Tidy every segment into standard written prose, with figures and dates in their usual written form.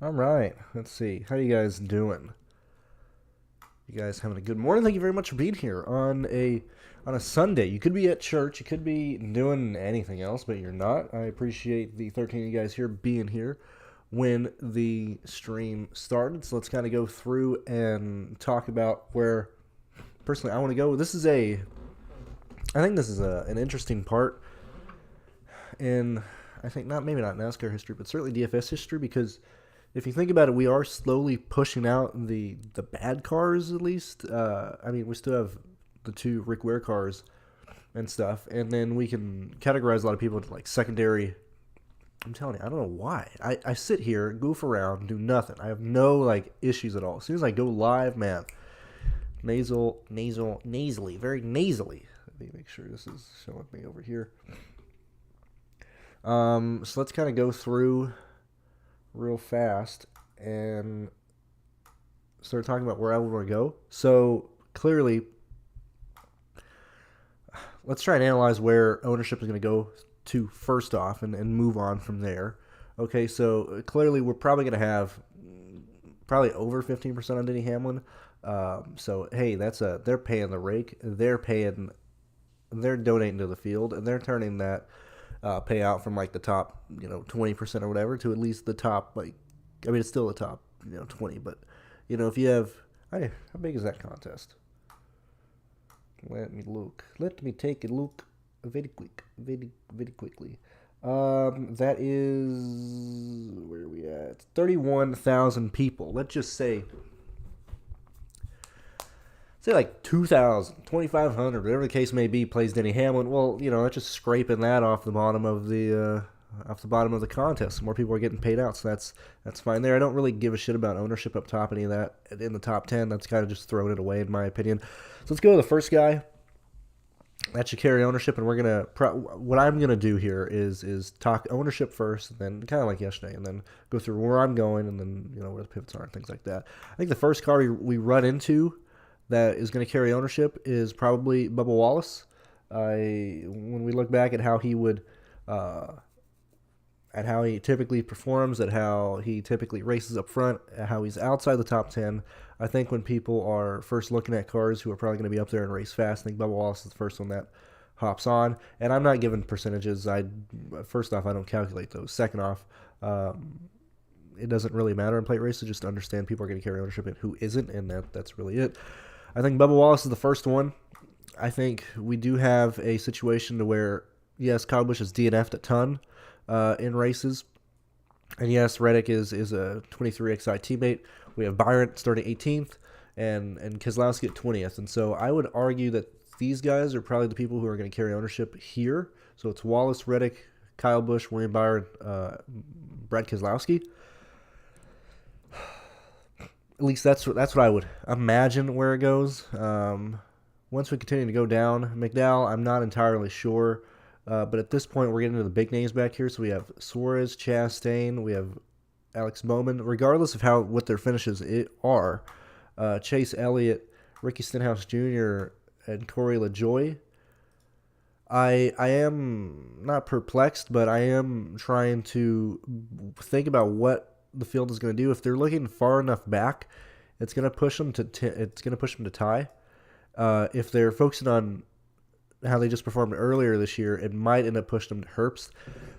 All right. Let's see. How you guys doing? You guys having a good morning? Thank you very much for being here on a Sunday. You could be at church. You could be doing anything else, but you're not. I appreciate the 13 of you guys here being here when the stream started. So let's kind of go through and talk about where personally I want to go. I think this is an interesting part in I think not maybe not NASCAR history, but certainly DFS history because if you think about it, we are slowly pushing out the bad cars at least. I mean, we still have the two Rick Ware cars and stuff, and then we can categorize a lot of people into like secondary. I'm telling you, I don't know why. I sit here, goof around, do nothing. I have no like issues at all. As soon as I go live, man, nasally, very nasally. Let me make sure this is showing me over here. So let's kind of go through real fast and start talking about where I want to go. So clearly, let's try and analyze where ownership is going to go to first off and move on from there. Okay, so clearly we're probably going to have probably over 15% on Denny Hamlin. So hey, they're paying the rake. They're donating to the field, and they're turning that payout from like the top 20% or whatever to at least the top I mean it's still the top 20, but if you have hey, how big is that contest? Let me take a look very quickly. That is, where are we at? 31,000 people. Let's just say like 2,000, 2,500, whatever the case may be, plays Denny Hamlin. Well, that's just scraping that off the bottom of the contest. More people are getting paid out, so that's fine there. I don't really give a shit about ownership up top, any of that in the top 10. That's kind of just throwing it away, in my opinion. So let's go to the first guy that should carry ownership, and what I'm gonna do here is talk ownership first, and then kind of like yesterday, and then go through where I'm going, and then where the pivots are and things like that. I think the first car we run into that is going to carry ownership is probably Bubba Wallace. When we look back at how he would, at how he typically performs, at how he typically races up front, at how he's outside the top 10, I think when people are first looking at cars who are probably going to be up there and race fast, I think Bubba Wallace is the first one that hops on. And I'm not giving percentages. First off, I don't calculate those. Second off, it doesn't really matter in plate races. Just understand people are going to carry ownership and who isn't, and that's really it. I think Bubba Wallace is the first one. I think we do have a situation to where, yes, Kyle Busch has DNF'd a ton in races. And yes, Reddick is a 23XI teammate. We have Byron starting 18th and Keselowski at 20th. And so I would argue that these guys are probably the people who are going to carry ownership here. So it's Wallace, Reddick, Kyle Busch, William Byron, Brad Keselowski. At least that's what I would imagine where it goes. Once we continue to go down, McDowell, I'm not entirely sure. But at this point, we're getting to the big names back here. So we have Suarez, Chastain, we have Alex Bowman. Regardless of what their finishes are, Chase Elliott, Ricky Stenhouse Jr., and Corey LaJoie, I am not perplexed, but I am trying to think about what the field is going to do. If they're looking far enough back, it's going to push them to tie. If they're focusing on how they just performed earlier this year, it might end up pushing them to Herbst.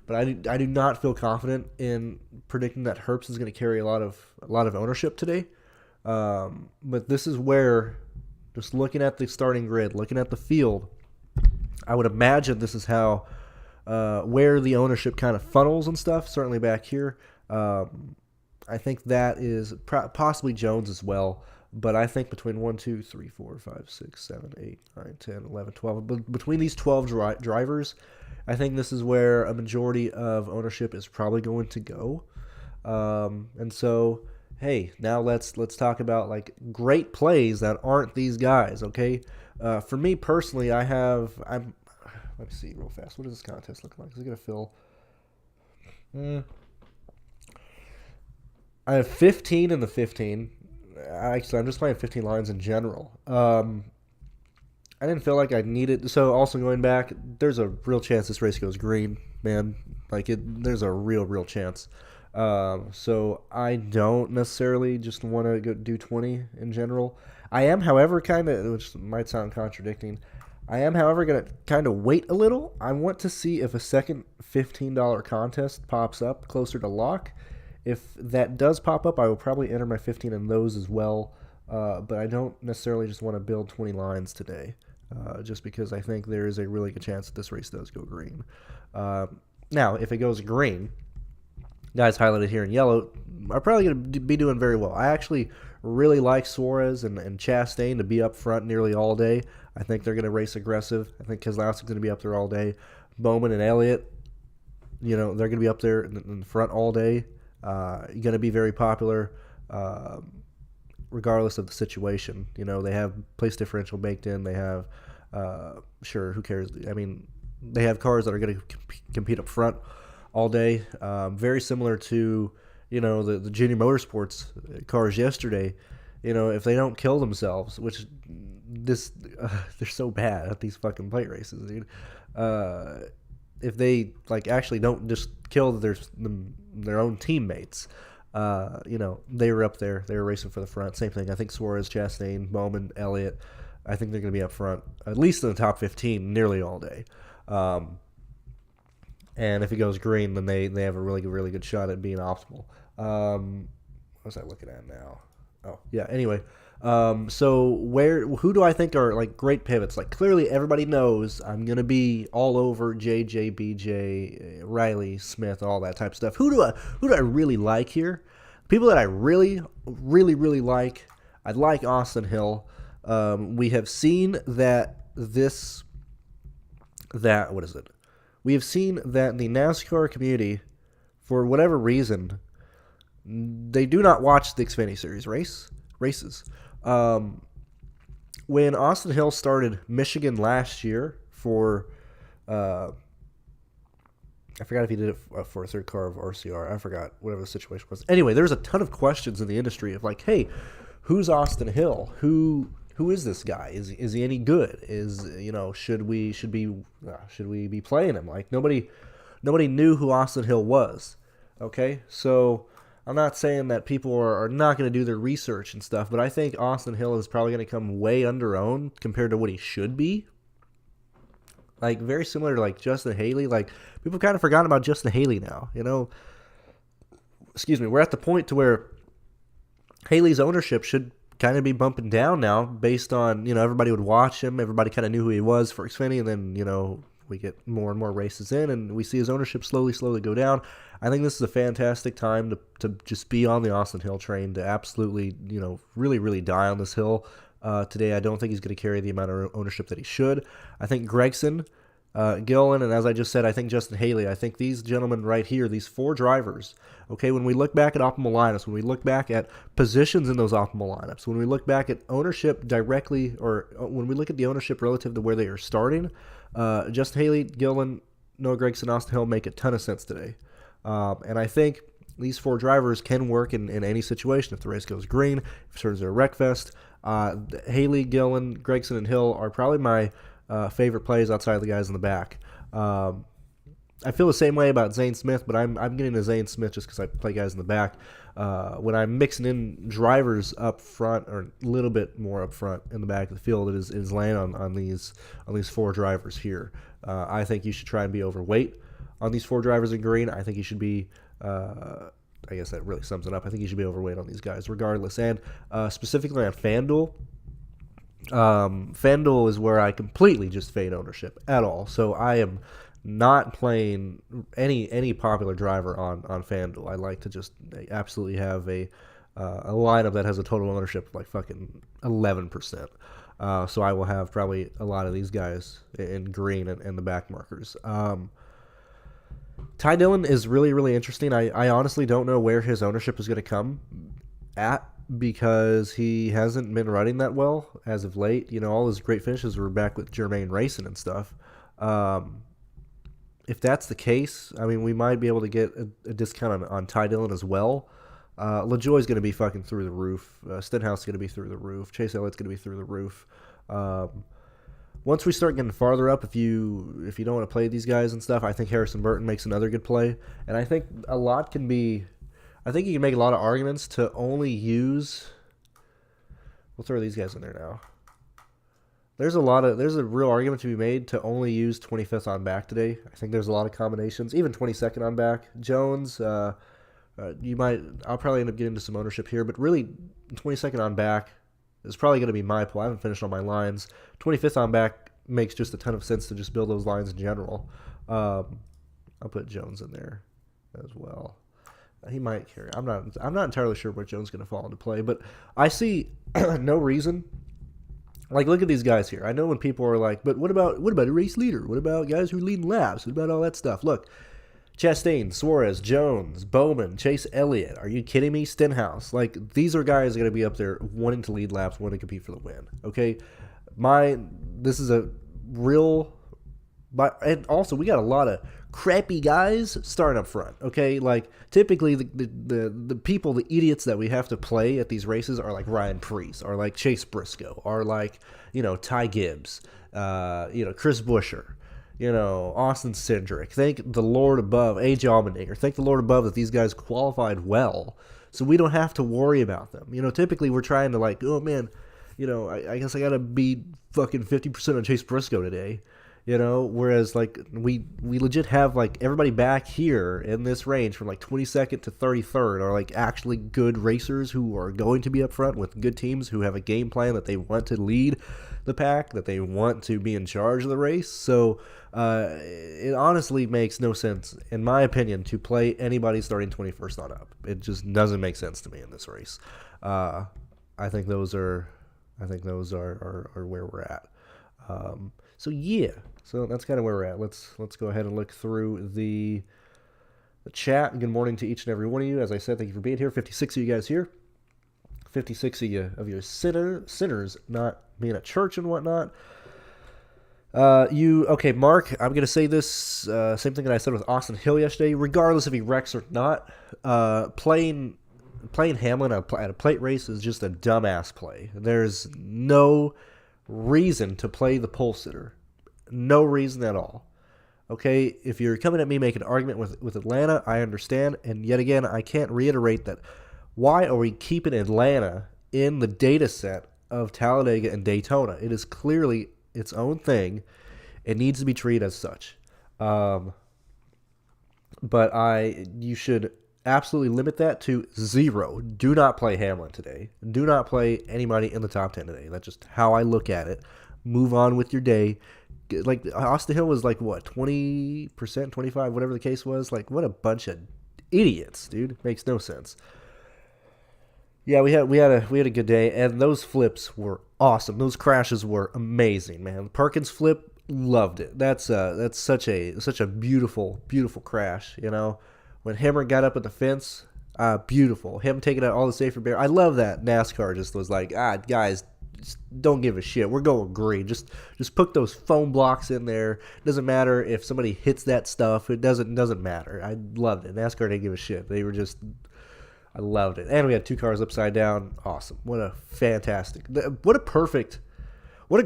But I do not feel confident in predicting that Herbst is going to carry a lot of ownership today. But this is where, just looking at the starting grid, looking at the field, I would imagine this is how where the ownership kind of funnels and stuff. Certainly back here. I think that is possibly Jones as well. But I think between 1, 2, 3, 4, 5, 6, 7, 8, 9, 10, 11, 12, but between these 12 drivers, I think this is where a majority of ownership is probably going to go. And so, hey, now let's talk about like great plays that aren't these guys. Okay, for me personally, let me see real fast. What does this contest look like? Is it gonna fill? I have 15 in the 15. Actually, I'm just playing 15 lines in general. I didn't feel like I needed. So also going back, there's a real chance this race goes green, man. There's a real chance. So I don't necessarily just want to go do 20 in general. I am, however, kind of, which might sound contradicting, I am, however, going to kind of wait a little. I want to see if a second $15 contest pops up closer to lock. If that does pop up, I will probably enter my 15 in those as well. But I don't necessarily just want to build 20 lines today, just because I think there is a really good chance that this race does go green. Now, if it goes green, guys highlighted here in yellow are probably going to be doing very well. I actually really like Suarez and Chastain to be up front nearly all day. I think they're going to race aggressive. I think Keselowski's going to be up there all day. Bowman and Elliott, they're going to be up there in the front all day. Going to be very popular regardless of the situation. They have place differential baked in. They have, sure, who cares? I mean, they have cars that are going to compete up front all day. Very similar to, the junior motorsports cars yesterday. If they don't kill themselves, which they're so bad at these fucking plate races, dude. If they actually don't just kill their own teammates, they were up there. They were racing for the front. Same thing. I think Suarez, Chastain, Bowman, Elliott, I think they're going to be up front, at least in the top 15, nearly all day. And if it goes green, then they have a really good shot at being optimal. What was I looking at now? Oh, yeah. Anyway, so who do I think are great pivots? Clearly everybody knows I'm gonna be all over JJ, BJ, Riley, Smith, all that type of stuff. Who do I really like here? People that I really like. I like Austin Hill. We have seen that what is it? We have seen that the NASCAR community, for whatever reason, they do not watch the Xfinity Series races. When Austin Hill started Michigan last year for, I forgot if he did it for a third car of RCR. I forgot whatever the situation was. Anyway, there's a ton of questions in the industry of hey, who's Austin Hill? Who is this guy? Is he any good? Should we be playing him? Nobody knew who Austin Hill was. Okay, so I'm not saying that people are not going to do their research and stuff, but I think Austin Hill is probably going to come way under-owned compared to what he should be. Very similar to Justin Haley. People kind of forgotten about Justin Haley now. Excuse me. We're at the point to where Haley's ownership should kind of be bumping down now based on, everybody would watch him. Everybody kind of knew who he was for Xfinity, and then, we get more and more races in, and we see his ownership slowly go down. I think this is a fantastic time to just be on the Austin Hill train, to absolutely, really die on this hill. Today, I don't think he's going to carry the amount of ownership that he should. I think Gregson, Gillen, and as I just said, I think Justin Haley, I think these gentlemen right here, these four drivers, okay, when we look back at optimal lineups, when we look back at positions in those optimal lineups, when we look back at ownership directly, or when we look at the ownership relative to where they are starting, Justin Haley, Gillen, Noah Gragson, Austin Hill make a ton of sense today. And I think these four drivers can work in any situation. If the race goes green, if it turns into a wreck fest, Haley, Gillen, Gregson, and Hill are probably my favorite plays outside of the guys in the back. I feel the same way about Zane Smith, but I'm getting to Zane Smith just because I play guys in the back. When I'm mixing in drivers up front, or a little bit more up front in the back of the field, it is laying on these four drivers here. I think you should try and be overweight on these four drivers in green. I think you should be, I guess that really sums it up. I think you should be overweight on these guys regardless. And specifically on FanDuel, FanDuel is where I completely just fade ownership at all. So I am not playing any popular driver on FanDuel. I like to just absolutely have a lineup that has a total ownership of fucking 11%. So I will have probably a lot of these guys in green and the back markers. Ty Dillon is really interesting. I honestly don't know where his ownership is going to come at, because he hasn't been running that well as of late. All his great finishes were back with Jermaine racing and stuff. If that's the case, I mean, we might be able to get a discount on Ty Dillon as well. LaJoie's going to be fucking through the roof. Stenhouse is going to be through the roof. Chase Elliott's going to be through the roof. Once we start getting farther up, if you don't want to play these guys and stuff, I think Harrison Burton makes another good play. And I think a lot can be I think you can make a lot of arguments to only use. We'll throw these guys in there now. There's a real argument to be made to only use 25th on back today. I think there's a lot of combinations, even 22nd on back. Jones, I'll probably end up getting into some ownership here, but really 22nd on back is probably going to be my pull. I haven't finished all my lines. 25th on back makes just a ton of sense to just build those lines in general. I'll put Jones in there as well. He might carry. I'm not entirely sure where Jones is going to fall into play, but I see no reason. Like, look at these guys here. I know when people are like, but what about a race leader? What about guys who are leading laps? What about all that stuff? Look, Chastain, Suarez, Jones, Bowman, Chase Elliott. Are you kidding me? Stenhouse. Like, these are guys that are going to be up there wanting to lead laps, wanting to compete for the win. Okay? This is a real... and also, we got a lot of crappy guys starting up front, okay? Like, typically, the people, the idiots that we have to play at these races are like Ryan Preece, or like Chase Briscoe, or like, Ty Gibbs, Chris Buescher, Austin Cindric. Thank the Lord above, AJ Allmendinger. Thank the Lord above that these guys qualified well, so we don't have to worry about them. Typically, we're trying to like, oh, man, I guess I got to be fucking 50% on Chase Briscoe today. Whereas like we legit have like everybody back here in this range from like 22nd to 33rd are like actually good racers who are going to be up front with good teams who have a game plan that they want to lead the pack, that they want to be in charge of the race. So it honestly makes no sense, in my opinion, to play anybody starting 21st on up. It just doesn't make sense to me in this race. I think those are where we're at. So that's kind of where we're at. Let's go ahead and look through the chat. Good morning to each and every one of you. As I said, thank you for being here. 56 of you guys here. 56 of you sinners not being at church and whatnot. Okay, Mark, I'm going to say this same thing that I said with Austin Hill yesterday. Regardless if he wrecks or not, playing Hamlin at a plate race is just a dumbass play. There's no reason to play the pole sitter. No reason at all. Okay, if you're coming at me making an argument with Atlanta, I understand. And yet again, I can't reiterate that. Why are we keeping Atlanta in the data set of Talladega and Daytona? It is clearly its own thing. It needs to be treated as such. But you should absolutely limit that to 0. Do not play Hamlin today. Do not play anybody in the top 10 today. That's just how I look at it. Move on with your day. Like, Austin Hill was like, what, 20%, 25%, whatever the case was? Like, what a bunch of idiots, dude. Makes no sense. Yeah, we had a good day, and those flips were awesome. Those crashes were amazing, man. Perkins flip, loved it. That's such a beautiful, beautiful crash, When Hemmer got up at the fence, beautiful. Him taking out all the safety barriers. I love that NASCAR just was like, guys, just don't give a shit. We're going green. Just put those foam blocks in there. It doesn't matter if somebody hits that stuff. It doesn't matter. I loved it. NASCAR didn't give a shit. They were just, I loved it. And we had 2 cars upside down. Awesome. What a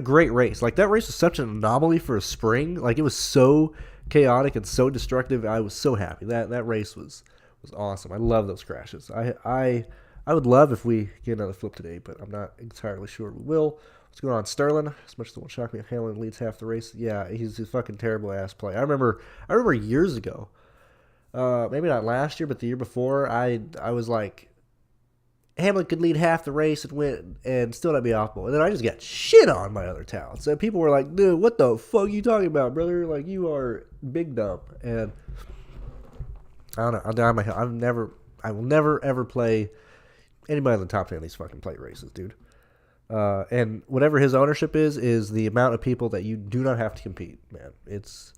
great race. Like, that race was such an anomaly for a spring. Like, it was so chaotic and so destructive. I was so happy. That race was awesome. I love those crashes. I would love if we get another flip today, but I'm not entirely sure we will. What's going on, Sterling? As much as it won't shock me if Hamlin leads half the race. Yeah, he's a fucking terrible ass play. I remember years ago, maybe not last year, but the year before, I was like, Hamlin could lead half the race and win and still not be optimal. And then I just got shit on by other talents. And people were like, dude, what the fuck are you talking about, brother? Like, you are big dumb. And I don't know. I'll die on my hill. I will never, ever play anybody in the top 10 of these fucking plate races, dude. And whatever his ownership is the amount of people that you do not have to compete, man. It's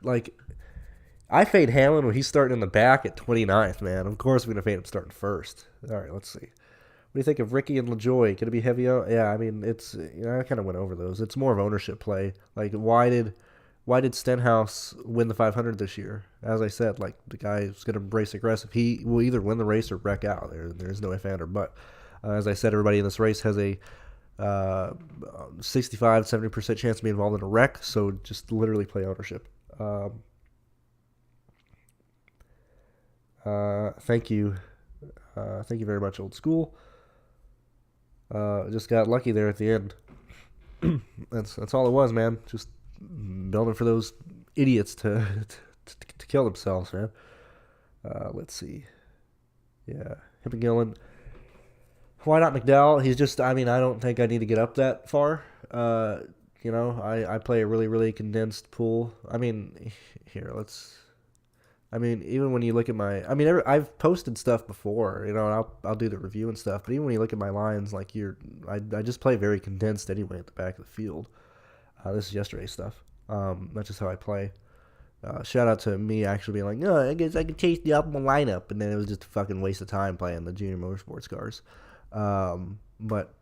like, I fade Hamlin when he's starting in the back at 29th, man. Of course, we're going to fade him starting first. All right, let's see. What do you think of Ricky and LaJoie? Could it be heavy out? Yeah, I mean, it's, I kind of went over those. It's more of ownership play. Like, why did Stenhouse win the 500 this year? As I said, like, the guy is going to embrace aggressive. He will either win the race or wreck out. There's no if, and, or but. As I said, everybody in this race has a 65-70% chance to be involved in a wreck, so just literally play ownership. Thank you. Thank you very much, old school. Just got lucky there at the end. That's all it was, man. Just building for those idiots to kill themselves, man. Let's see. Yeah, Hippogillen. Why not McDowell? He's just, I mean, I don't think I need to get up that far. You know, I play a really, really condensed pool. I mean, here, I mean, even when you look at I mean, I've posted stuff before, you know, and I'll do the review and stuff, but even when you look at my lines, like, I just play very condensed anyway at the back of the field. This is yesterday's stuff. That's just how I play. Shout out to me actually being like, no, I guess I could chase the optimal lineup, and then it was just a fucking waste of time playing the junior motorsports cars. But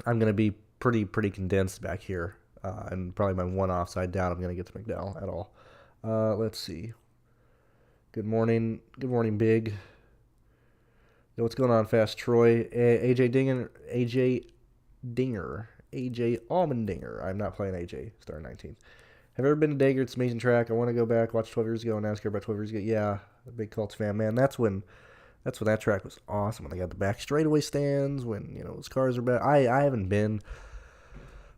I'm going to be pretty condensed back here, and probably my one offside down I'm going to get to McDowell at all. Let's see. Good morning, Big. Yo, what's going on, Fast Troy? AJ Allmendinger. I'm not playing AJ, starting 19th. Have you ever been to Dagger? It's an amazing track. I want to go back, watch 12 years ago, NASCAR about 12 years ago. Yeah, a big Colts fan, man. That's when that track was awesome. When they got the back straightaway stands, when, you know, those cars are bad. I haven't been.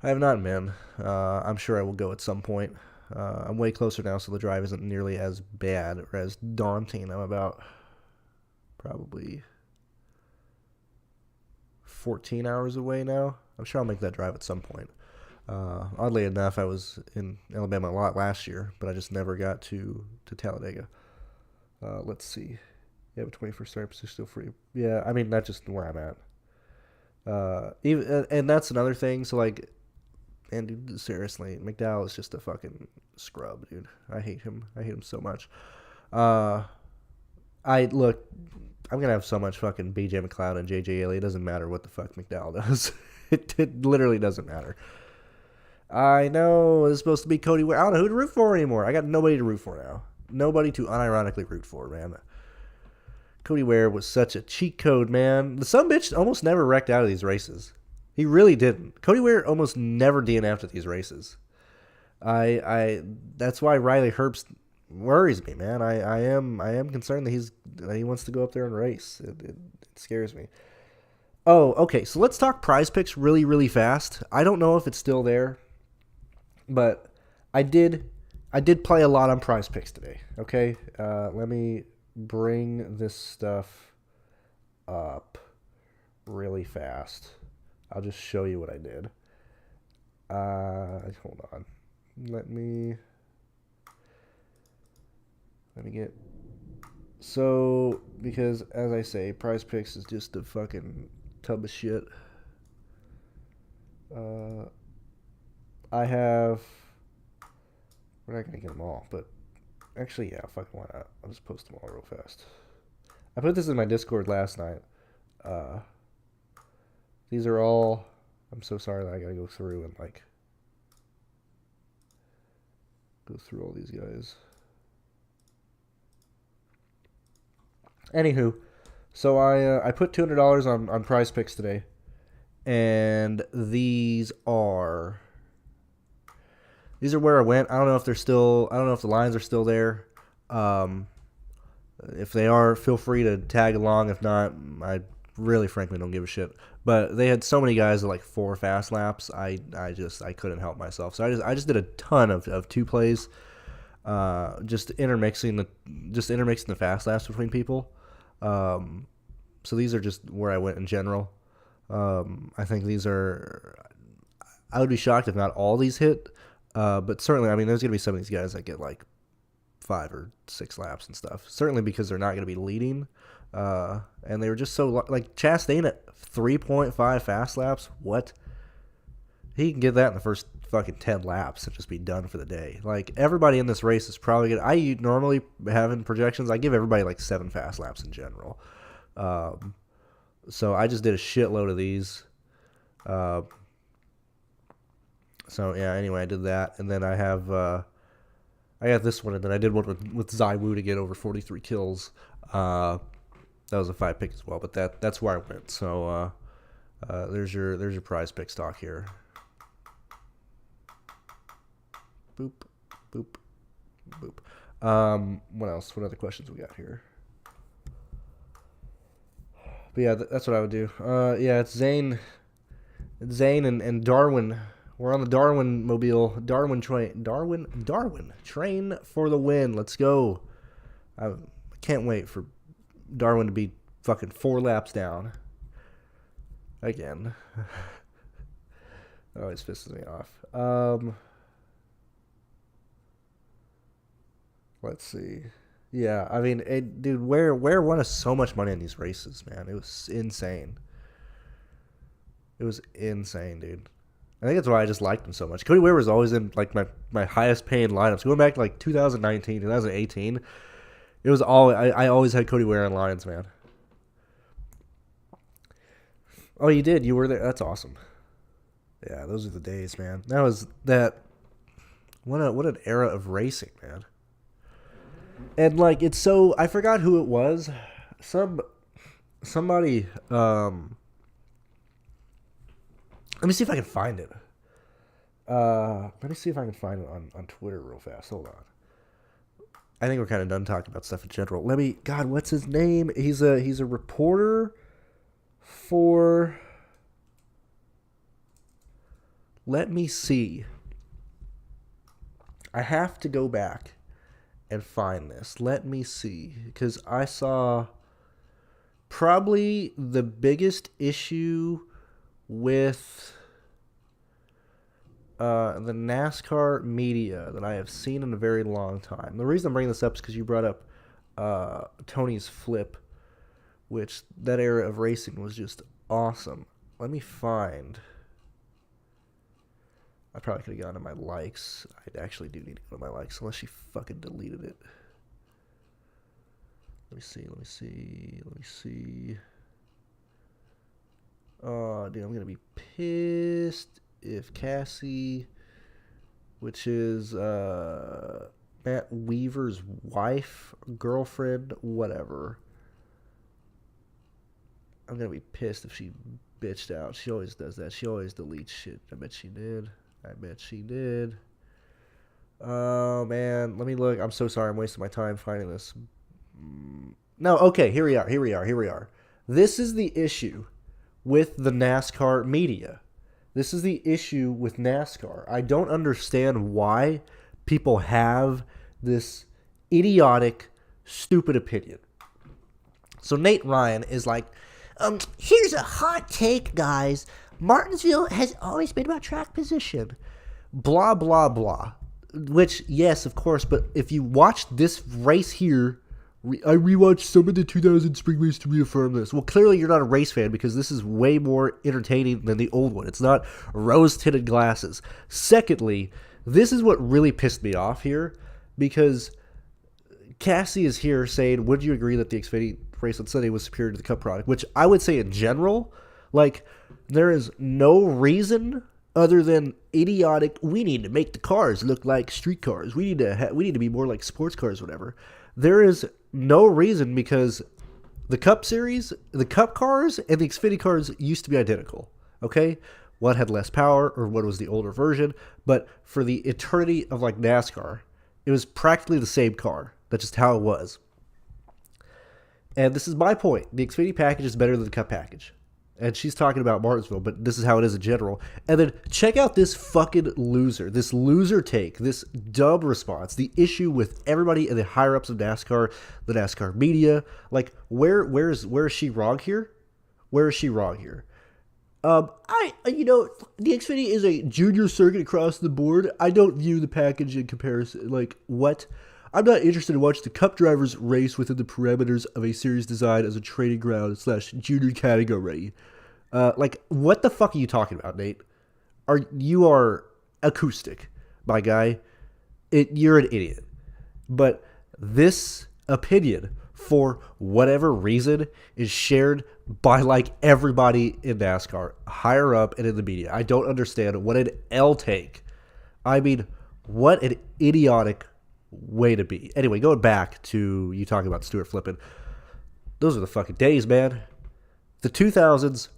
I have not been. I'm sure I will go at some point. I'm way closer now, so the drive isn't nearly as bad or as daunting. I'm about probably 14 hours away now. I'm sure I'll make that drive at some point. Oddly enough, I was in Alabama a lot last year, but I just never got to Talladega. Let's see. Yeah, but 21st start position still free. Yeah, I mean, that's just where I'm at. And that's another thing. So, like, and dude, seriously, McDowell is just a fucking scrub, dude. I hate him. I hate him so much. I'm gonna have so much fucking BJ McLeod and JJ Elliott. It doesn't matter what the fuck McDowell does. It literally doesn't matter. I know it's supposed to be Cody Ware. I don't know who to root for anymore. I got nobody to root for now. Nobody to unironically root for, man. Cody Ware was such a cheat code, man. The sumbitch almost never wrecked out of these races. He really didn't. Cody Ware almost never DNF'd at these races. That's why Riley Herbst worries me, man. I am concerned that he wants to go up there and race. It scares me. Oh, okay. So let's talk PrizePicks really, really fast. I don't know if it's still there, but I did play a lot on PrizePicks today. Okay, let me bring this stuff up really fast. I'll just show you what I did. Hold on. Let me get... So, because, as I say, PrizePicks is just a fucking tub of shit. I have... We're not going to get them all, but... Actually, yeah, fucking why not? I'll just post them all real fast. I put this in my Discord last night. These are all... I'm so sorry that I gotta go through and, like... Go through all these guys. Anywho, so I put $200 on PrizePicks today, and these are where I went. I don't know if the lines are still there. If they are, feel free to tag along. If not, I really frankly don't give a shit. But they had so many guys at like 4 fast laps. I couldn't help myself. So I just did a ton of 2 plays, just intermixing the fast laps between people. So these are just where I went in general. I think these are... I would be shocked if not all these hit. But certainly, I mean, there's going to be some of these guys that get like 5 or 6 laps and stuff. Certainly because they're not going to be leading. And they were just so... Like, Chastain at 3.5 fast laps? What? He can get that in the first fucking 10 laps and just be done for the day. Like, everybody in this race is probably going to... I normally have in projections, I give everybody like 7 fast laps in general. So I just did a shitload of these. So, yeah, anyway, I did that. And then I have... I got this one, and then I did one with Zai Wu to get over 43 kills. That was a 5 pick as well, but that's where I went. So there's your PrizePicks stock here. Boop, boop, boop. What else? What other questions we got here? But yeah, that's what I would do. Yeah, it's Zane and Darwin. We're on the Darwin mobile. Darwin train for the win. Let's go. I can't wait for Darwin to be fucking 4 laps down again. That always pisses me off. Let's see. Yeah, I mean, dude, Ware won us so much money in these races, man. It was insane. It was insane, dude. I think that's why I just liked him so much. Cody Ware was always in like my highest paying lineups. Going back to like 2019, 2018, it was all I always had Cody Ware in lines, man. Oh, you did? You were there? That's awesome. Yeah, those are the days, man. That was that. What an era of racing, man. And like it's so I forgot who it was. Somebody. Let me see if I can find it. Let me see if I can find it on Twitter real fast. Hold on. I think we're kind of done talking about stuff in general. God, what's his name? He's a reporter for. Let me see. I have to go back and find this. Let me see, because I saw probably the biggest issue with the NASCAR media that I have seen in a very long time. The reason I'm bringing this up is because you brought up Tony's flip, which that era of racing was just awesome. Let me find. I probably could have gone to my likes. I actually do need to go to my likes, unless she fucking deleted it. Let me see. Oh, dude, I'm going to be pissed if Cassie, which is Matt Weaver's wife, girlfriend, whatever. I'm going to be pissed if she bitched out. She always does that. She always deletes shit. I bet she did. Oh, man. Let me look. I'm so sorry. I'm wasting my time finding this. No, okay. Here we are. This is the issue with the NASCAR media. This is the issue with NASCAR. I don't understand why people have this idiotic, stupid opinion. So Nate Ryan is like, here's a hot take, guys. Martinsville has always been about track position. Blah, blah, blah. Which, yes, of course, but if you watch this race here, I rewatched some of the 2000 spring race to reaffirm this. Well, clearly you're not a race fan because this is way more entertaining than the old one. It's not rose-tinted glasses. Secondly, this is what really pissed me off here because Cassie is here saying, would you agree that the Xfinity race on Sunday was superior to the Cup product? Which I would say in general, like, there is no reason other than idiotic, we need to make the cars look like street cars. We need to be more like sports cars, whatever. There is no reason because the Cup Series, the Cup cars, and the Xfinity cars used to be identical. Okay? One had less power, or one was the older version, but for the eternity of like NASCAR, it was practically the same car. That's just how it was. And this is my point. The Xfinity package is better than the Cup package. And she's talking about Martinsville, but this is how it is in general. And then check out this fucking loser. This loser take. This dumb response. The issue with everybody in the higher-ups of NASCAR, the NASCAR media. Like, where is she wrong here? Where is she wrong here? The Xfinity is a junior circuit across the board. I don't view the package in comparison. Like, what? I'm not interested in watching the Cup drivers race within the parameters of a series designed as a training ground / junior category. Like, what the fuck are you talking about, Nate? You are acoustic, my guy. You're an idiot. But this opinion, for whatever reason, is shared by like everybody in NASCAR, higher up and in the media. I don't understand what an L take. I mean, what an idiotic way to be. Anyway, going back to you talking about Stuart flipping. Those are the fucking days, man. The 2000s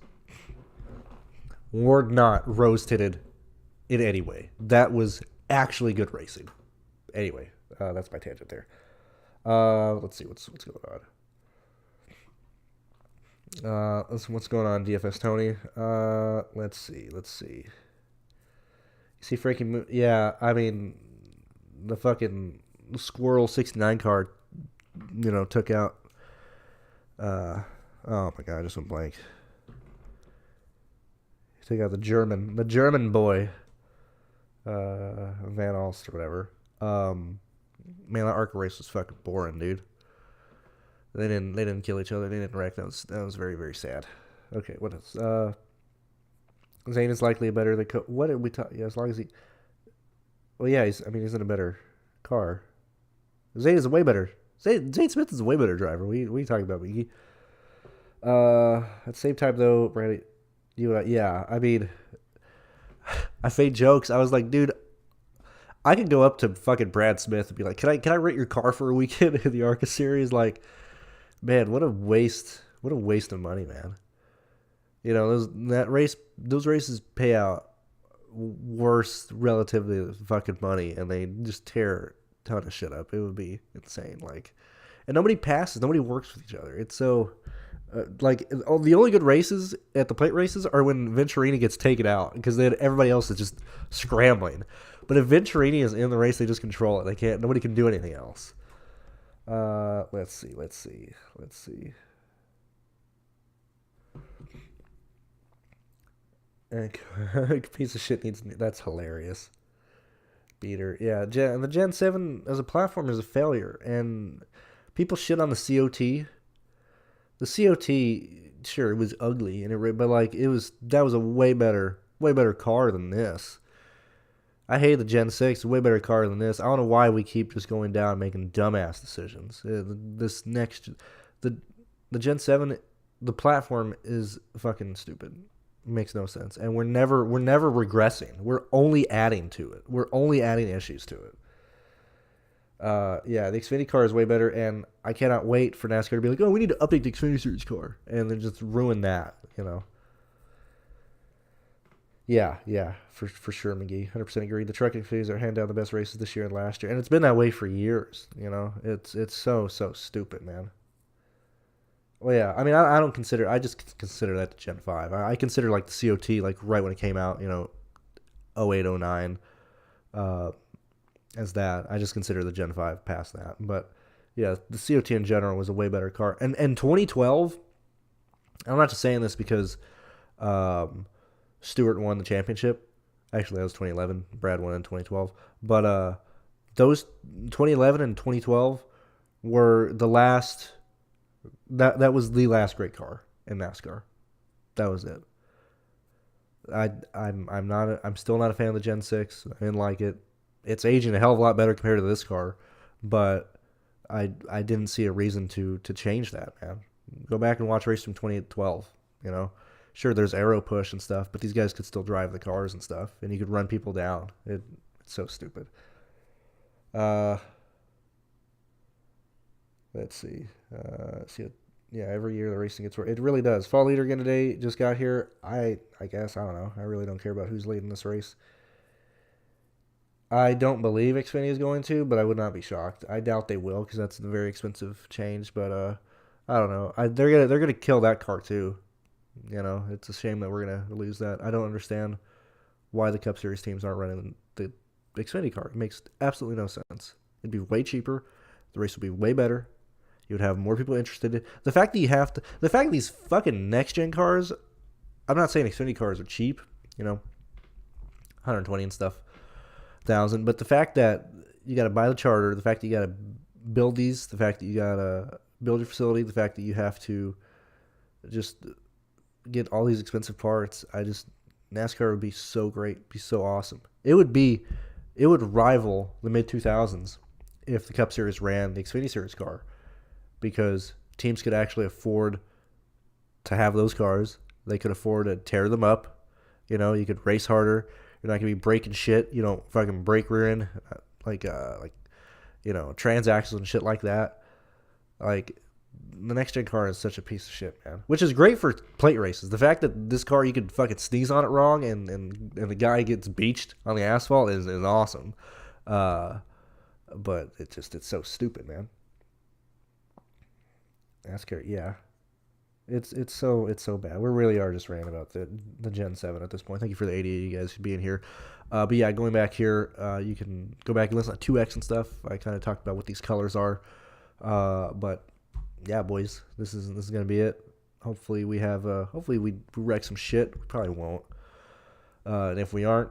were not rose-tinted in any way. That was actually good racing. Anyway, that's my tangent there. Let's see what's going on. What's going on, DFS Tony? Let's see. You see freaking yeah. I mean, the fucking Squirrel 69 card, took out. Oh my god, I just went blank. Took out the German boy, Van Alst or whatever. Man, that ARCA race was fucking boring, dude. They didn't kill each other. They didn't wreck. That was very, very sad. Okay, what else? Zane is likely a better than what did we talk? Yeah, as long as he. Well, yeah, he's in a better car. Zane is a way better. Zane Smith is a way better driver. What are you talking about, Miggy? At the same time though, Brandon, yeah. I mean, I made jokes. I was like, dude, I could go up to fucking Brad Smith and be like, can I rent your car for a weekend in the ARCA series? Like, man, what a waste of money, man. Those races pay out worse relatively to fucking money, and they just tear a ton of shit up. It would be insane. Like, and nobody passes, nobody works with each other. It's so the only good races at the plate races are when Venturini gets taken out because then everybody else is just scrambling. But if Venturini is in the race, they just control it. Nobody can do anything else. Let's see. Piece of shit needs. That's hilarious. Beater, yeah. The Gen 7 as a platform is a failure, and people shit on the COT. The COT, sure, it was ugly, but like that was a way better car than this. I hate the Gen 6, way better car than this. I don't know why we keep just going down making dumbass decisions. The Gen 7, the platform is fucking stupid. It makes no sense. And we're never regressing. We're only adding to it. We're only adding issues to it. Yeah, the Xfinity car is way better, and I cannot wait for NASCAR to be like, oh, we need to update the Xfinity Series car, and then just ruin that, Yeah, for sure, McGee. 100% agree. The trucking Xfinities are hand down the best races this year and last year, and it's been that way for years. It's so stupid, man. Well, yeah, I mean, I just consider that the Gen 5. I consider like the COT like right when it came out, 08, 09. As that. I just consider the Gen 5 past that. But yeah, the COT in general was a way better car. And 2012, I'm not just saying this because Stewart won the championship. Actually, that was 2011. Brad won in 2012. But those 2011 and 2012 were the last. That was the last great car in NASCAR. That was it. I'm still not a fan of the Gen 6. I didn't like it. It's aging a hell of a lot better compared to this car, but I didn't see a reason to change that, man. Go back and watch race from 2012, Sure, there's aero push and stuff, but these guys could still drive the cars and stuff, and you could run people down. It's so stupid. Let's see. Yeah, every year the racing gets worse. It really does. Fall leader again today. Just got here. I guess, I don't know. I really don't care about who's leading this race. I don't believe Xfinity is going to, but I would not be shocked. I doubt they will because that's a very expensive change. But I don't know. They're gonna kill that car too. It's a shame that we're gonna lose that. I don't understand why the Cup Series teams aren't running the Xfinity car. It makes absolutely no sense. It'd be way cheaper. The race would be way better. You would have more people interested. The fact that these fucking next gen cars. I'm not saying Xfinity cars are cheap. 120 and stuff. Thousand, but the fact that you got to buy the charter, the fact that you got to build these, the fact that you got to build your facility, the fact that you have to just get all these expensive parts, NASCAR would be so great, be so awesome. It would rival the mid 2000s if the Cup Series ran the Xfinity Series car, because teams could actually afford to have those cars. They could afford to tear them up. You could race harder. You're not gonna be breaking shit. You don't fucking brake rear end transaxles and shit like that. Like, the next gen car is such a piece of shit, man. Which is great for plate races. The fact that this car you could fucking sneeze on it wrong and the guy gets beached on the asphalt is awesome. But it's so stupid, man. NASCAR, yeah. It's so bad. We really are just ranting about the Gen 7 at this point. Thank you for the 80 you guys for being here. But yeah, going back here, you can go back and listen to 2X and stuff. I kind of talked about what these colors are. But yeah, boys, this is gonna be it. Hopefully we wreck some shit. We probably won't. And if we aren't,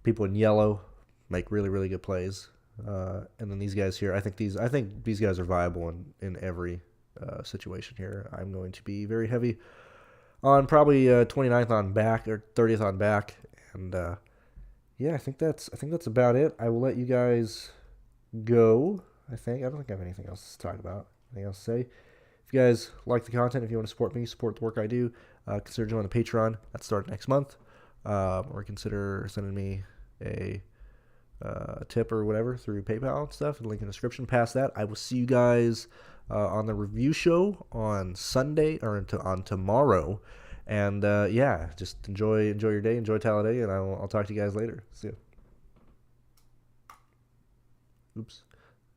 people in yellow make really really good plays. And then these guys here, I think these guys are viable in every situation here. I'm going to be very heavy on probably 29th on back or 30th on back, and yeah, I think that's about it. I will let you guys go. I don't think I have anything else to talk about. Anything else to say? If you guys like the content, if you want to support me, support the work I do, consider joining the Patreon. That starts next month, or consider sending me a tip or whatever through PayPal and stuff. Link in the description. Past that, I will see you guys on the review show on Sunday or on tomorrow. And yeah, just enjoy your day, enjoy Talladega, and I'll talk to you guys later. See ya. Oops.